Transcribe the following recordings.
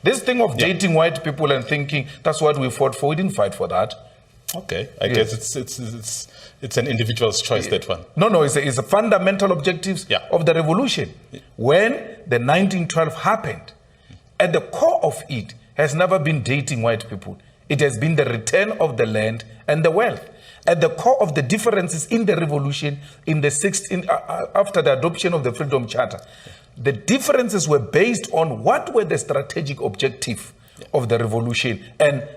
This thing of dating white people and thinking that's what we fought for, we didn't fight for that. Okay, I guess it's an individual's choice, that one. No, it's a fundamental objectives of the revolution. When the 1912 happened, at the core of it has never been dating white people. It has been the return of the land and the wealth. At the core of the differences in the revolution in the after the adoption of the Freedom Charter, the differences were based on what were the strategic objective of the revolution, and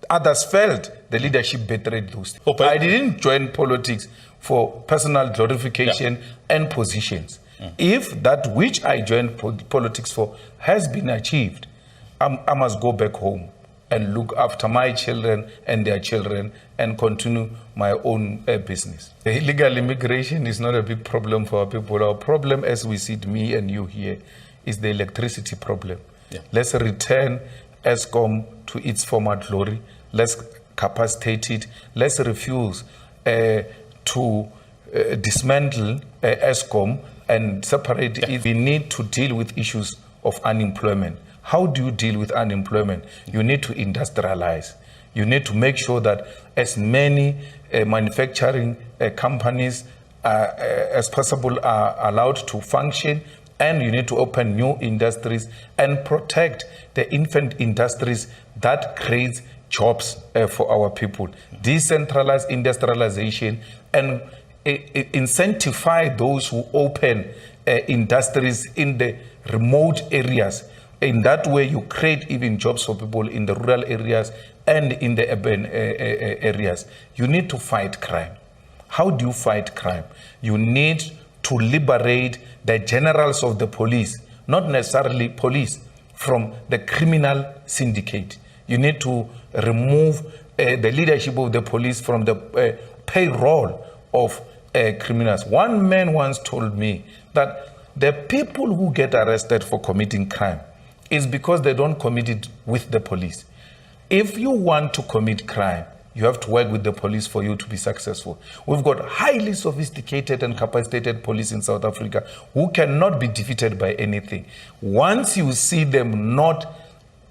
others felt the leadership betrayed those. I didn't join politics for personal glorification and positions. If that which I joined politics for has been achieved, I must go back home and look after my children and their children and continue my own business. Illegal immigration is not a big problem for our people. Our problem, as we see it, me and you here, is the electricity problem. Let's return ESCOM to its former glory. Let's capacitate it. Let's refuse to dismantle ESCOM and separate it. We need to deal with issues of unemployment. How do you deal with unemployment? You need to industrialize. You need to make sure that as many manufacturing companies as possible are allowed to function, and you need to open new industries and protect the infant industries that creates jobs for our people. Decentralize industrialization and incentivize those who open industries in the remote areas. In that way, you create even jobs for people in the rural areas and in the urban areas. You need to fight crime. How do you fight crime? You need to liberate the generals of the police, not necessarily police, from the criminal syndicate. You need to remove the leadership of the police from the payroll of criminals. One man once told me that the people who get arrested for committing crime is because they don't commit it with the police. If you want to commit crime, you have to work with the police for you to be successful. We've got highly sophisticated and capacitated police in South Africa who cannot be defeated by anything. Once you see them not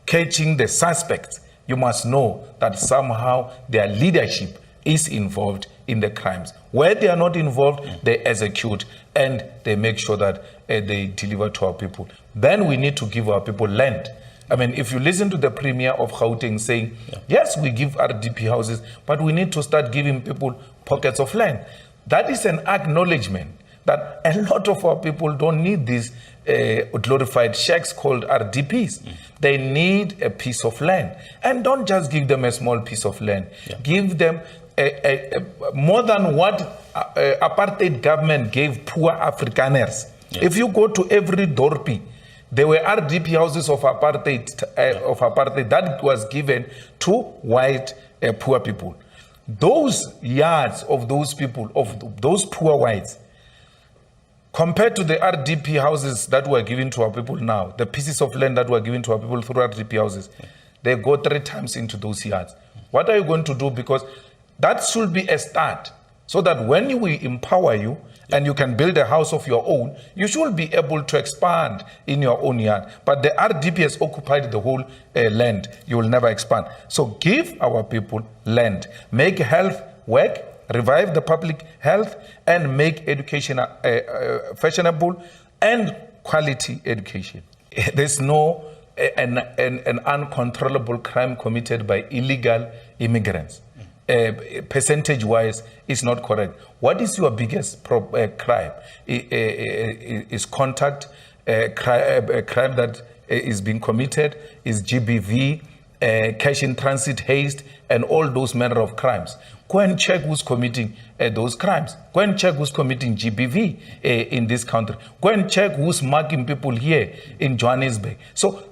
catching the suspects, you must know that somehow their leadership is involved in the crimes. Where they are not involved, they execute and they make sure that they deliver to our people. Then we need to give our people land. I mean, if you listen to the Premier of Gauteng saying, yes, we give RDP houses, but we need to start giving people pockets of land. That is an acknowledgement that a lot of our people don't need these glorified shacks called RDPs. They need a piece of land. And don't just give them a small piece of land. Give them more than what apartheid government gave poor Afrikaners. If you go to every dorpie, there were RDP houses of apartheid, that was given to white poor people. Those yards of those people, of those poor whites, compared to the RDP houses that were given to our people now, the pieces of land that were given to our people through RDP houses, they go 3 times into those yards. What are you going to do? Because that should be a start, so that when we empower you and you can build a house of your own, you should be able to expand in your own yard. But the RDP has occupied the whole land. You will never expand. So give our people land, make health work, revive the public health, and make education fashionable and quality education. There's no an uncontrollable crime committed by illegal immigrants. Percentage-wise, is not correct. What is your biggest crime? Is contact crime that is being committed? Is GBV, cash in transit, haste, and all those manner of crimes? Go and check who's committing those crimes. Go and check who's committing GBV in this country. Go and check who's marking people here in Johannesburg. So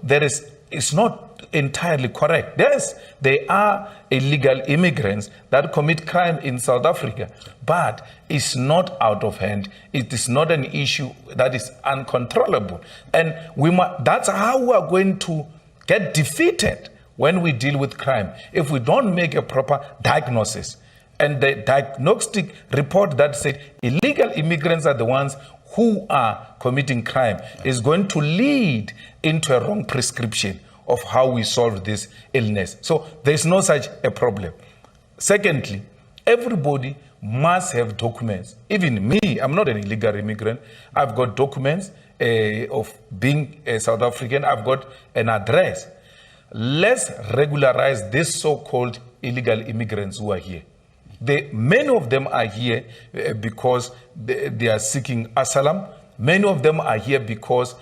it's not entirely correct. Yes, there are illegal immigrants that commit crime in South Africa, but it's not out of hand. It is not an issue that is uncontrollable. And that's how we are going to get defeated when we deal with crime, if we don't make a proper diagnosis. And the diagnostic report that said illegal immigrants are the ones who are committing crime is going to lead into a wrong prescription of how we solve this illness. So there's no such a problem. Secondly, everybody must have documents. Even me, I'm not an illegal immigrant. I've got documents of being a South African. I've got an address. Let's regularize these so-called illegal immigrants who are here. Many of them are here because they are seeking asylum. Many of them are here because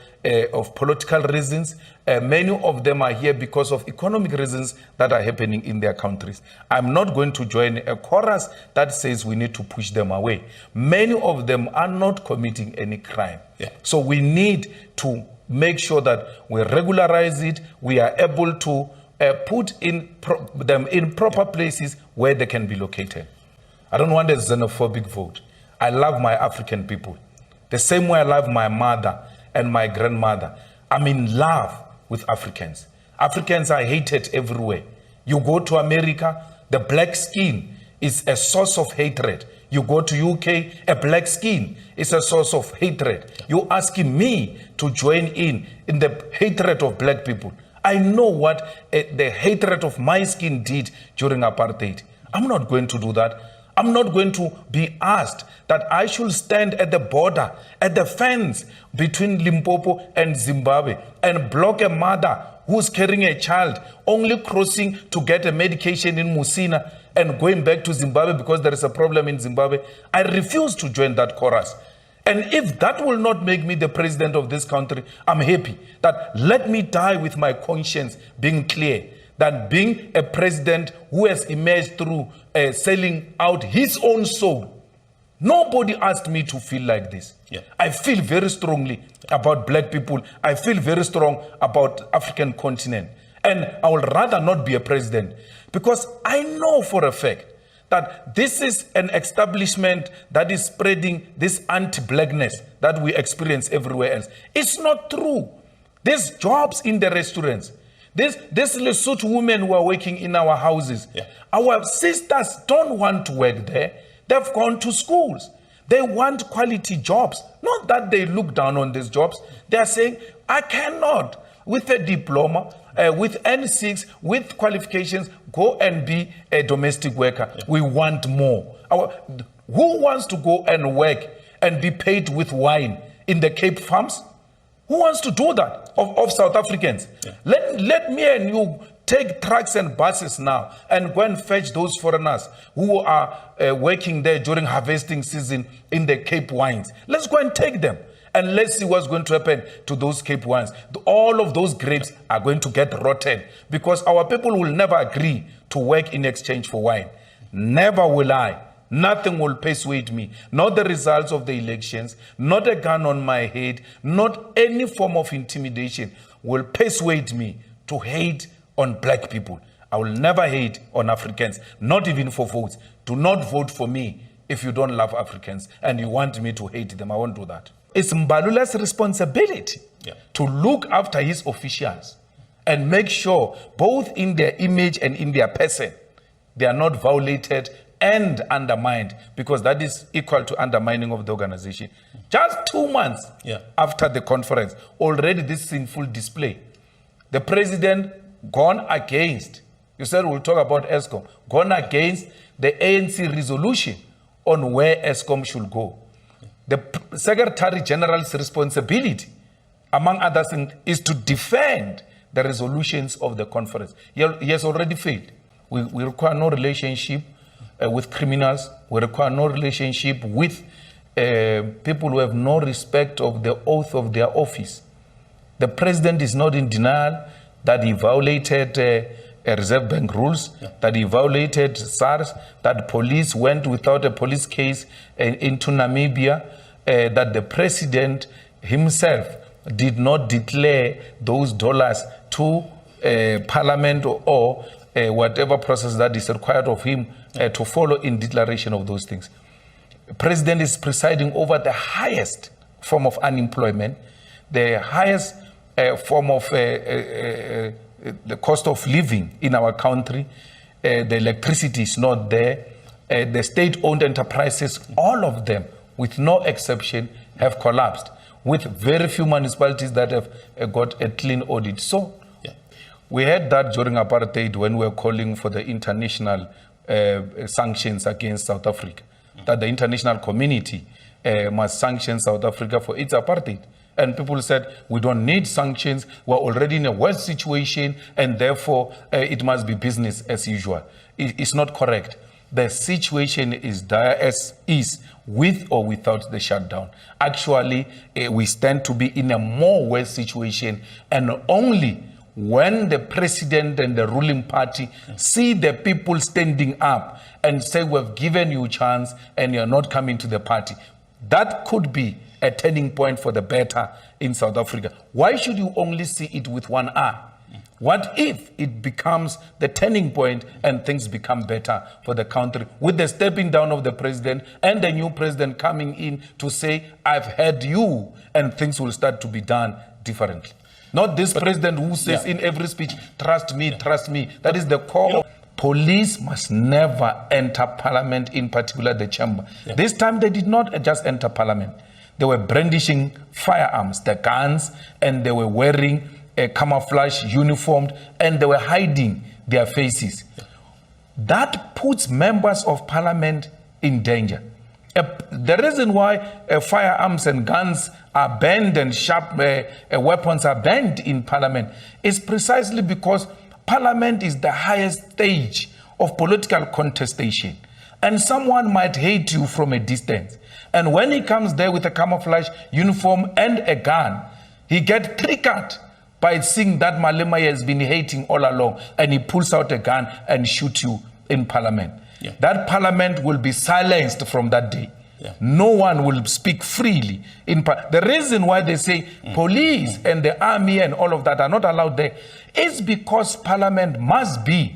of political reasons. Many of them are here because of economic reasons that are happening in their countries. I'm not going to join a chorus that says we need to push them away. Many of them are not committing any crime. Yeah. So we need to make sure that we regularize it. We are able to put them in proper places where they can be located. I don't want a xenophobic vote. I love my African people. The same way I love my mother and my grandmother. I'm in love with Africans. Africans are hated everywhere. You go to America, the black skin is a source of hatred. You go to UK, a black skin is a source of hatred. You're asking me to join in the hatred of black people. I know what the hatred of my skin did during apartheid. I'm not going to do that. I'm not going to be asked that I should stand at the border, at the fence between Limpopo and Zimbabwe and block a mother who's carrying a child, only crossing to get a medication in Musina and going back to Zimbabwe because there is a problem in Zimbabwe. I refuse to join that chorus. And if that will not make me the president of this country, I'm happy that let me die with my conscience being clear than being a president who has emerged through selling out his own soul. Nobody asked me to feel like this. Yeah. I feel very strongly about black people. I feel very strong about African continent. And I would rather not be a president because I know for a fact that this is an establishment that is spreading this anti-blackness that we experience everywhere else. It's not true. There's jobs in the restaurants. These Lesotho women who are working in our houses. Yeah. Our sisters don't want to work there. They've gone to schools. They want quality jobs. Not that they look down on these jobs. They are saying, I cannot, with a diploma, with N6, with qualifications, go and be a domestic worker. Yeah. We want more. Who wants to go and work and be paid with wine in the Cape Farms? Who wants to do that of South Africans? Yeah. Let me and you take trucks and buses now and go and fetch those foreigners who are working there during harvesting season in the Cape wines. Let's go and take them and let's see what's going to happen to those Cape wines. All of those grapes are going to get rotten because our people will never agree to work in exchange for wine. Never will I. Nothing will persuade me. Not the results of the elections, not a gun on my head, not any form of intimidation will persuade me to hate on black people. I will never hate on Africans, not even for votes. Do not vote for me if you don't love Africans and you want me to hate them. I won't do that. It's Mbalula's responsibility to look after his officials and make sure both in their image and in their person, they are not violated and undermined, because that is equal to undermining of the organization. Just 2 months after the conference, already this sinful display. The president gone against, you said we'll talk about ESCOM, gone against the ANC resolution on where ESCOM should go. The Secretary General's responsibility, among other things, is to defend the resolutions of the conference. He has already failed. We require no relationship with criminals. We require no relationship with people who have no respect of the oath of their office. The president is not in denial that he violated Reserve Bank rules, that he violated SARS, that police went without a police case into Namibia, that the president himself did not declare those dollars to parliament or whatever process that is required of him to follow in declaration of those things. The president is presiding over the highest form of unemployment, the highest form of the cost of living in our country. The electricity is not there. The state-owned enterprises, all of them, with no exception, have collapsed, with very few municipalities that have got a clean audit. So We had that during apartheid when we were calling for the international sanctions against South Africa, that the international community must sanction South Africa for its apartheid. And people said, we don't need sanctions, we're already in a worse situation, and therefore it must be business as usual. It's not correct. The situation is dire as is, with or without the shutdown. Actually, we stand to be in a more worse situation, and only when the president and the ruling party see the people standing up and say, we've given you a chance and you're not coming to the party, that could be a turning point for the better in South Africa. Why should you only see it with one eye? What if it becomes the turning point and things become better for the country, with the stepping down of the president and the new president coming in to say, I've heard you, and things will start to be done differently. Not this president who says in every speech, trust me, trust me. That is the core. Police must never enter parliament, in particular the chamber. This time they did not just enter parliament. They were brandishing firearms, the guns, and they were wearing a camouflage uniform, and they were hiding their faces. That puts members of parliament in danger. The reason why firearms and guns are banned and sharp weapons are banned in parliament is precisely because parliament is the highest stage of political contestation. And someone might hate you from a distance. And when he comes there with a camouflage uniform and a gun, he gets triggered by seeing that Malema has been hating all along, and he pulls out a gun and shoots you in parliament. That parliament will be silenced from that day. No one will speak freely. The reason why they say police and the army and all of that are not allowed there is because parliament must be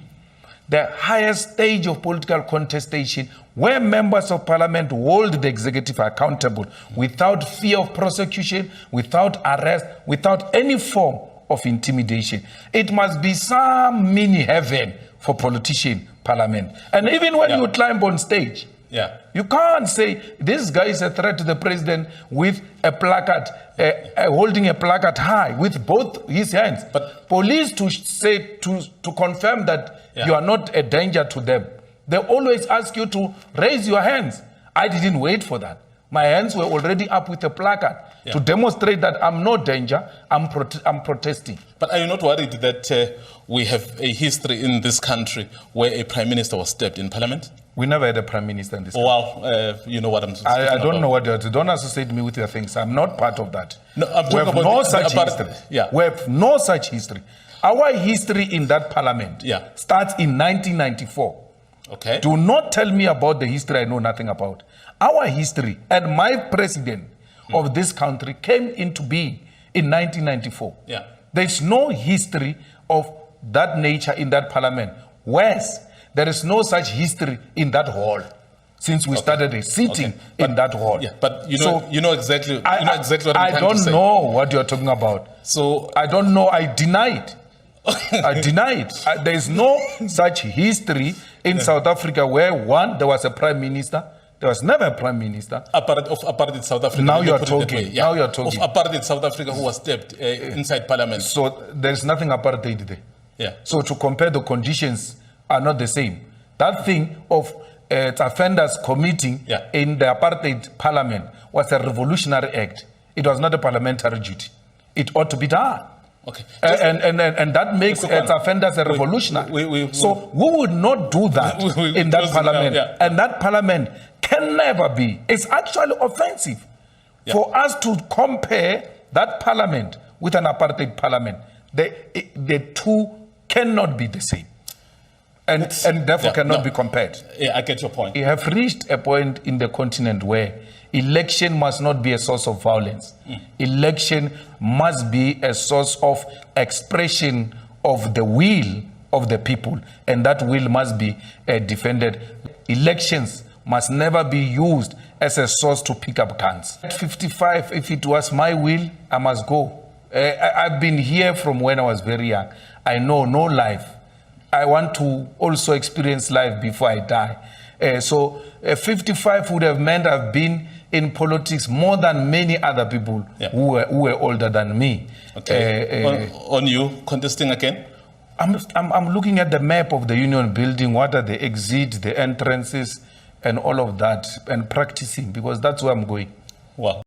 the highest stage of political contestation, where members of parliament hold the executive accountable without fear of prosecution, without arrest, without any form of intimidation. It must be some mini heaven for politician parliament. And even when you climb on stage, you can't say this guy is a threat to the president with a placard, holding a placard high with both his hands. But police to say to confirm that you are not a danger to them, they always ask you to raise your hands. I didn't wait for that. My hands were already up with a placard to demonstrate that I'm no danger, I'm protesting. But are you not worried that we have a history in this country where a prime minister was stabbed in parliament? We never had a prime minister in this country. Well, you know what I'm saying. I don't know what you're doing. Don't associate me with your things. I'm not part of that. No, I'm we have no such history. Yeah. We have no such history. Our history in that parliament starts in 1994. Okay. Do not tell me about the history I know nothing about. Our history and my president of this country came into being in 1994. There's no history of that nature in that parliament. Worse, there is no such history in that hall since we started sitting in that hall. But you know exactly what I'm trying to say. I don't know what you're talking about. So I don't know. I deny it. I deny it. There is no such history in South Africa where there was a prime minister. There was never a prime minister. Of apartheid South Africa. Now you're talking. Now you're talking. Of apartheid South Africa who was stabbed inside parliament. So there's nothing apartheid there. So to compare the conditions are not the same. That thing of offenders committing in the apartheid parliament was a revolutionary act. It was not a parliamentary duty. It ought to be done. And that makes offenders a revolutionary. So we would not do that in that parliament. And that parliament can never be. It's actually offensive for us to compare that parliament with an apartheid parliament. The two cannot be the same. And therefore cannot be compared. I get your point. We have reached a point in the continent where election must not be a source of violence. Election must be a source of expression of the will of the people, and that will must be defended. Elections must never be used as a source to pick up guns. At 55, if it was my will, I must go. I've been here from when I was very young. I know no life. I want to also experience life before I die. So 55 would have meant I've been in politics more than many other people who were older than me. On you contesting again? I'm looking at the map of the union building. What are the exits, the entrances, and all of that, and practicing, because that's where I'm going. Well.